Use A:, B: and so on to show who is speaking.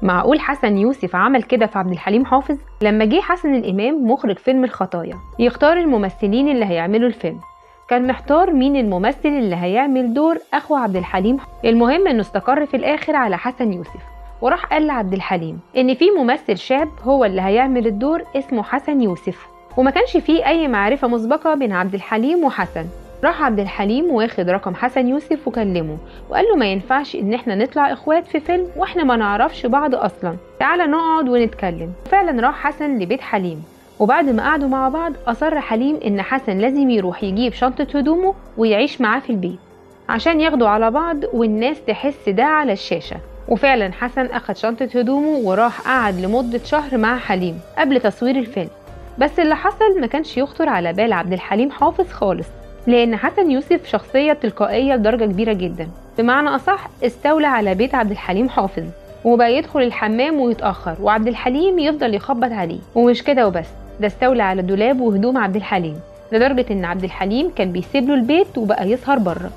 A: معقول حسن يوسف عمل كده في عبد الحليم حافظ؟ لما جه حسن الإمام مخرج فيلم الخطايا يختار الممثلين اللي هيعملوا الفيلم، كان محتار مين الممثل اللي هيعمل دور أخو عبد الحليم. المهم إنه استقر في الآخر على حسن يوسف، وراح قال لعبد الحليم إن في ممثل شاب هو اللي هيعمل الدور اسمه حسن يوسف، وما كانش فيه أي معرفة مسبقة بين عبد الحليم وحسن. راح عبد الحليم واخد رقم حسن يوسف وكلمه وقال له ما ينفعش ان احنا نطلع اخوات في فيلم واحنا ما نعرفش بعض اصلا، تعالى نقعد ونتكلم. فعلا راح حسن لبيت حليم، وبعد ما قعدوا مع بعض اصر حليم ان حسن لازم يروح يجيب شنطة هدومه ويعيش معاه في البيت عشان ياخدوا على بعض والناس تحس ده على الشاشة. وفعلا حسن اخد شنطة هدومه وراح قعد لمدة شهر مع حليم قبل تصوير الفيلم. بس اللي حصل ما كانش يخطر على بال عبد الحليم حافظ خالص، لأن حسن يوسف شخصية تلقائية بدرجة كبيرة جدا، بمعنى أصح استولى على بيت عبد الحليم حافظ وبقى يدخل الحمام ويتأخر وعبد الحليم يفضل يخبط عليه. ومش كده وبس، ده استولى على دولاب وهدوم عبد الحليم لدرجة إن عبد الحليم كان بيسيب له البيت وبقى يسهر بره.